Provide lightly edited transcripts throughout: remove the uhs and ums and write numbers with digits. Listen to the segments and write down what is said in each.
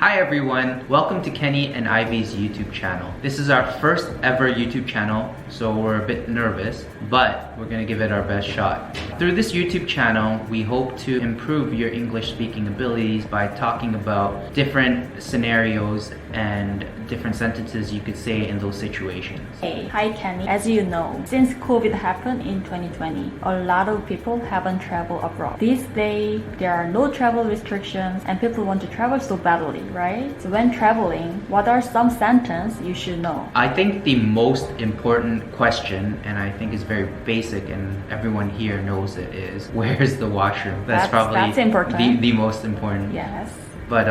Hi everyone, welcome to Kenny and Ivy's YouTube channel. This is our first ever YouTube channel, so we're a bit nervous, but we're gonna give it our best shot. Through this YouTube channel, we hope to improve your English speaking abilities by talking about different scenarios and different sentences you could say in those situations. Hey, hi Kenny. As you know, since COVID happened in 2020, a lot of people haven't traveled abroad. These days, there are no travel restrictions and people want to travel so badly, right? So when traveling, what are some sentences you should know? I think the most important question, and I think is very basic and everyone here knows it, is where's the washroom? That's important. The most important. Yes. But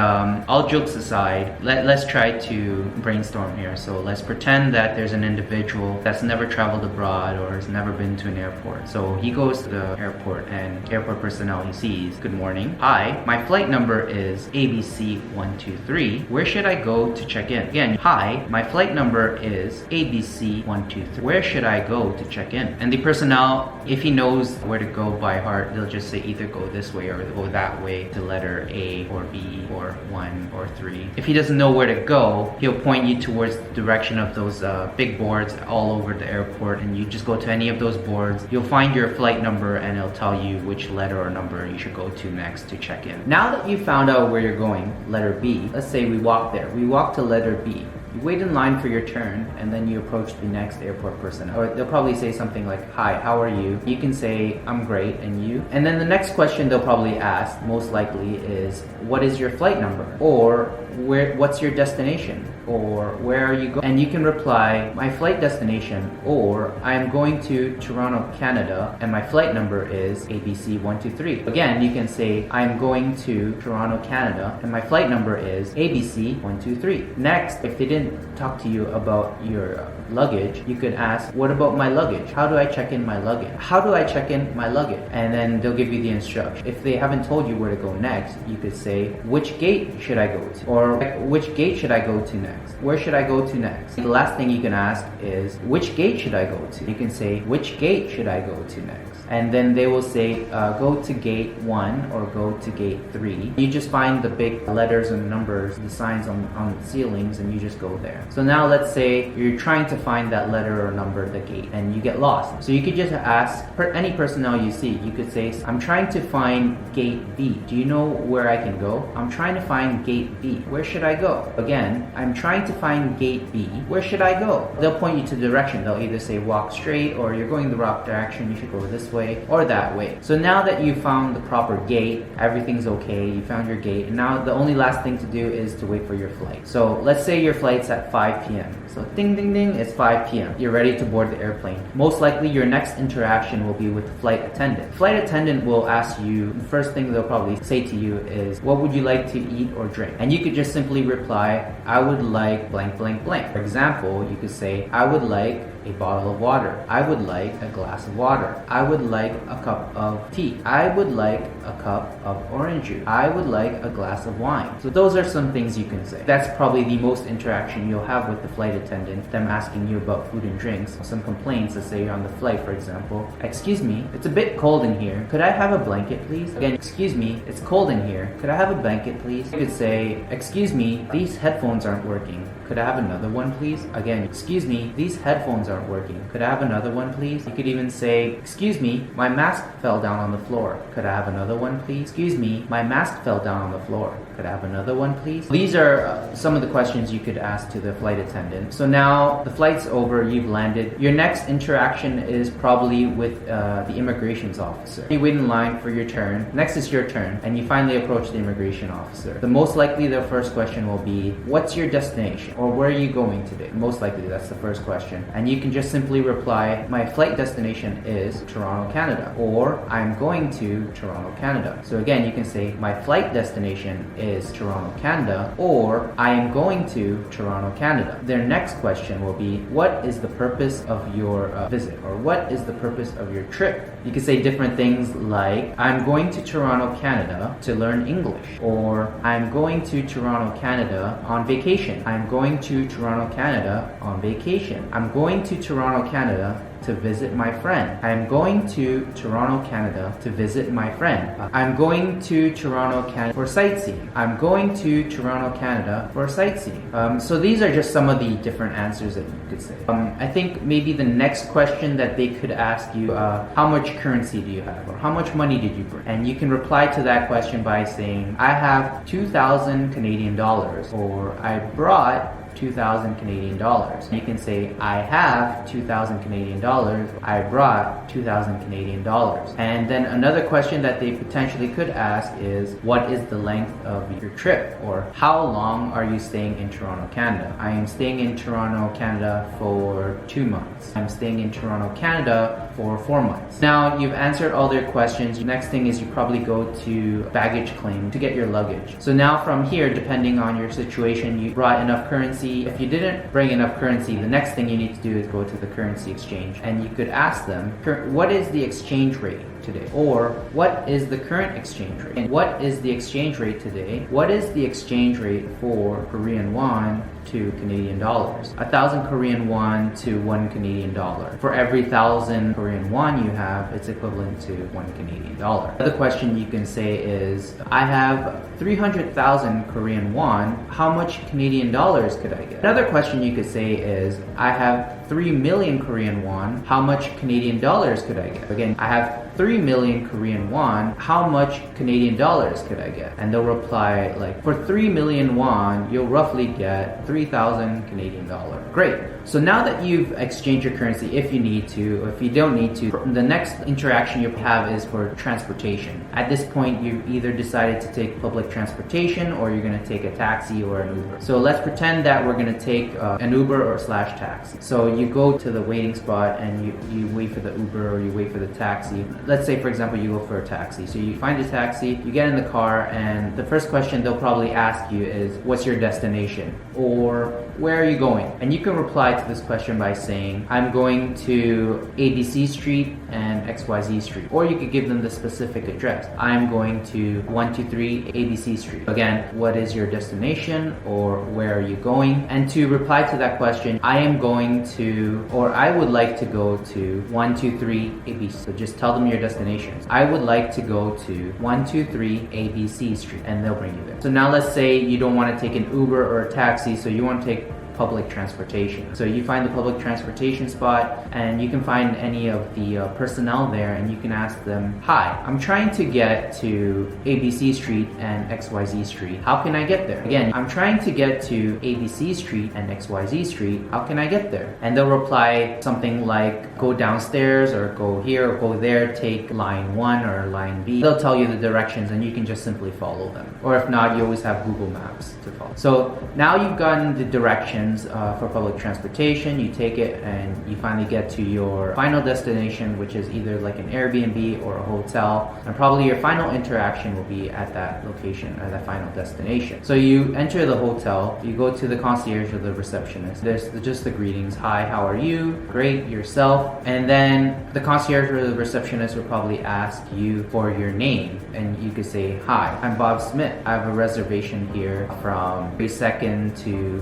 all jokes aside, let's try to brainstorm here. So let's pretend that there's an individual that's never traveled abroad or has never been to an airport. So he goes to the airport and airport personnel he sees, good morning. Hi, my flight number is ABC123. Where should I go to check in? Again, hi, my flight number is ABC123. Where should I go to check in? And the personnel, if he knows where to go by heart, they'll just say either go this way or go that way to letter A or B or 1 or 3. If he doesn't know where to go, he'll point you towards the direction of those big boards all over the airport, and you just go to any of those boards. You'll find your flight number and it'll tell you which letter or number you should go to next to check in. Now that you found out where you're going, letter B, let's say we walk there. We walk to letter B. You wait in line for your turn and then you approach the next airport personnel. Or they'll probably say something like, hi, how are you? You can say, I'm great, and you? And then the next question they'll probably ask, most likely, is, what is your flight number? Or, what's your destination? Or, where are you going? And you can reply, my flight destination, or, I'm going to Toronto, Canada, and my flight number is ABC123. Again, you can say, I'm going to Toronto, Canada, and my flight number is ABC123. Next, if they didn't talk to you about your luggage, you could ask, what about my luggage? How do I check in my luggage? How do I check in my luggage? And then they'll give you the instruction. If they haven't told you where to go next, you could say, which gate should I go to? Or which gate should I go to next? Where should I go to next? The last thing you can ask is, which gate should I go to? You can say, which gate should I go to next? And then they will say, go to gate 1 or go to gate 3. You just find the big letters and numbers, the signs on the ceilings, and you just go there. So now let's say you're trying to find that letter or number, the gate, and you get lost. So you could just ask any personnel you see. You could say, I'm trying to find gate B. Do you know where I can go? I'm trying to find gate B. Where should I go? Again, I'm trying to find gate B. Where should I go? They'll point you to the direction. They'll either say walk straight, or you're going the wrong direction, you should go this way or that way. So now that you found the proper gate, everything's okay, you found your gate, and now the only last thing to do is to wait for your flight. So let's say your flight's at 5 p.m. So ding ding ding, it's 5 p.m. You're ready to board the airplane. Most likely your next interaction will be with the flight attendant. Flight attendant will ask you, the first thing they'll probably say to you is, what would you like to eat or drink? And you could just simply reply, I would like blank blank blank. For example, you could say, I would like a bottle of water. I would like a glass of water. I would like a cup of tea. I would like a cup of orange juice. I would like a glass of wine. So those are some things you can say. That's probably the most interaction you'll have with the flight attendant, them asking you about food and drinks. Some complaints, let's say you're on the flight, for example. Excuse me, it's a bit cold in here. Could I have a blanket, please? Again, excuse me, it's cold in here. Could I have a blanket, please? You could say, excuse me, these headphones aren't working. Could I have another one, please? Again, excuse me, these headphones aren't working. Could I have another one, please? You could even say, excuse me, my mask fell down on the floor. Could I have another one, please? Excuse me, my mask fell down on the floor. Could I have another one, please? These are some of the questions you could ask to the flight attendant. So now the flight's over, you've landed. Your next interaction is probably with the immigrations officer. You wait in line for your turn. Next is your turn, and you finally approach the immigration officer. The most likely their first question will be, what's your destination? Or where are you going today? Most likely that's the first question. And you can just simply reply, my flight destination is Toronto, Canada. Or I'm going to Toronto, Canada. So again, you can say, my flight destination is Toronto, Canada. Or I am going to Toronto, Canada. Their next question will be, what is the purpose of your visit? Or what is the purpose of your trip? You can say different things like, I'm going to Toronto, Canada to learn English. Or I'm going to Toronto, Canada on vacation. I'm going to Toronto, Canada on vacation. I'm going to Toronto, Canada to visit my friend. I'm going to Toronto, Canada to visit my friend. I'm going to Toronto, Canada for sightseeing. I'm going to Toronto, Canada for sightseeing. So these are just some of the different answers that you could say. I think maybe the next question that they could ask you, how much currency do you have? Or how much money did you bring? And you can reply to that question by saying, I have 2,000 Canadian dollars, or I brought 2,000 Canadian dollars. You can say, I have 2,000 Canadian dollars. I brought 2,000 Canadian dollars. And then another question that they potentially could ask is, what is the length of your trip? Or how long are you staying in Toronto, Canada? I am staying in Toronto, Canada for 2 months. I'm staying in Toronto, Canada for 4 months. Now you've answered all their questions. Next thing is you probably go to baggage claim to get your luggage. So now from here, depending on your situation, you brought enough currency. If you didn't bring enough currency, the next thing you need to do is go to the currency exchange, and you could ask them, what is the exchange rate today? Or what is the current exchange rate? And what is the exchange rate today? What is the exchange rate for Korean won to Canadian dollars? 1,000 Korean won to 1 Canadian dollar. For every 1,000 Korean won you have, it's equivalent to 1 Canadian dollar. Another question you can say is, I have 300,000 Korean won. How much Canadian dollars could I get? Another question you could say is, I have 3 million Korean won. How much Canadian dollars could I get? Again, I have 3 million Korean won. How much Canadian dollars could I get? And they'll reply like, for 3 million won, you'll roughly get 3,000 Canadian dollar. Great. So now that you've exchanged your currency, if you need to, or if you don't need to, the next interaction you have is for transportation. At this point, you've either decided to take public transportation, or you're going to take a taxi or an Uber. So let's pretend that we're going to take an Uber or slash taxi. So you go to the waiting spot and you wait for the Uber or you wait for the taxi. Let's say, for example, you go for a taxi. So you find a taxi, you get in the car, and the first question they'll probably ask you is, what's your destination? Or where are you going? And you can reply to this question by saying, I'm going to ABC Street and XYZ Street. Or you could give them the specific address. I'm going to 123 ABC Street. Again, what is your destination, or where are you going? And to reply to that question, I am going to, or I would like to go to 123 ABC. So just tell them your destination. I would like to go to 123 ABC Street, and they'll bring you there. So now let's say you don't want to take an Uber or a taxi, so you want to take public transportation. So you find the public transportation spot, and you can find any of the personnel there, and you can ask them, hi, I'm trying to get to ABC Street and XYZ Street. How can I get there? Again, I'm trying to get to ABC Street and XYZ Street. How can I get there? And they'll reply something like, go downstairs, or go here, or go there, take line 1 or line B. They'll tell you the directions, and you can just simply follow them. Or if not, you always have Google Maps to follow. So now you've gotten the directions for public transportation. You take it and you finally get to your final destination, which is either like an Airbnb or a hotel, and probably your final interaction will be at that location or that final destination. So you enter the hotel, you go to the concierge or the receptionist. There's just the greetings. Hi, how are you? Great, yourself. And then the concierge or the receptionist will probably ask you for your name, and you could say, hi, I'm Bob Smith. I have a reservation here from February 2nd to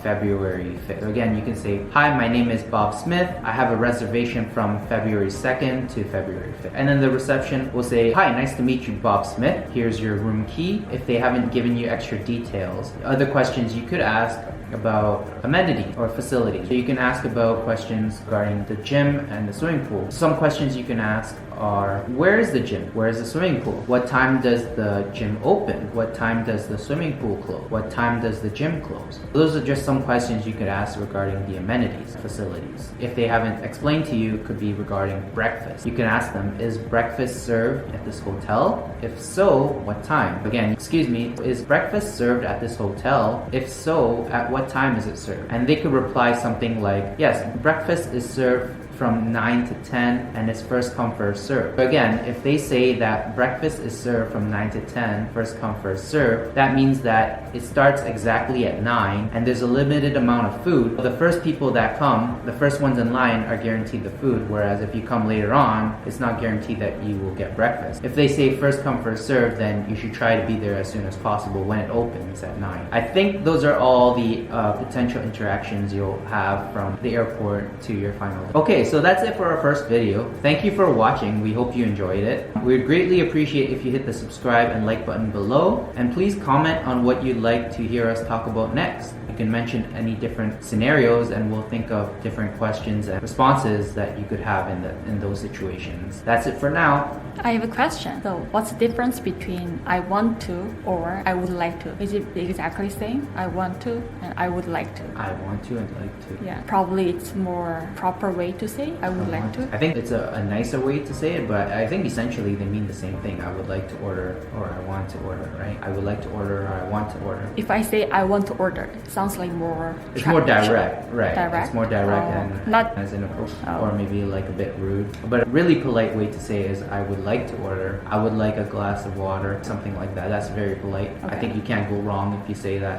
February 5th. So again, you can say, hi, my name is Bob Smith. I have a reservation from February 2nd to February 5th. And then the reception will say, hi, nice to meet you, Bob Smith. Here's your room key. If they haven't given you extra details, other questions you could ask about amenity or facilities. So you can ask about questions regarding the gym and the swimming pool. Some questions you can ask are, where is the gym? Where is the swimming pool? What time does the gym open? What time does the swimming pool close? What time does the gym close? Those are just some questions you could ask regarding the amenities, facilities. If they haven't explained to you, it could be regarding breakfast. You can ask them, is breakfast served at this hotel? If so, what time? Again, excuse me, is breakfast served at this hotel? If so, at what time is it served? And they could reply something like, yes, breakfast is served from 9 to 10, and it's first come, first serve. So again, if they say that breakfast is served from 9 to 10, first come, first serve, that means that it starts exactly at 9, and there's a limited amount of food. The first people that come, the first ones in line, are guaranteed the food, whereas if you come later on, it's not guaranteed that you will get breakfast. If they say first come, first serve, then you should try to be there as soon as possible when it opens at 9. I think those are all the potential interactions you'll have from the airport to your final. Okay, so that's it for our first video. Thank you for watching. We hope you enjoyed it. We'd greatly appreciate if you hit the subscribe and like button below. And please comment on what you'd like to hear us talk about next. You can mention any different scenarios and we'll think of different questions and responses that you could have in those situations. That's it for now. I have a question. So what's the difference between I want to or I would like to? Is it exactly same? I want to and I would like to. I want to and like to. Yeah, probably it's more proper way to say I would like to. I think it's a nicer way to say it, but I think essentially they mean the same thing. I would like to order or I want to order, right? I would like to order or I want to order. If I say I want to order, it sounds like more... It's more direct, right? Direct? It's more direct and not as inappropriate or maybe like a bit rude. But a really polite way to say is I would like to order. I would like a glass of water, something like that. That's very polite. Okay. I think you can't go wrong if you say that.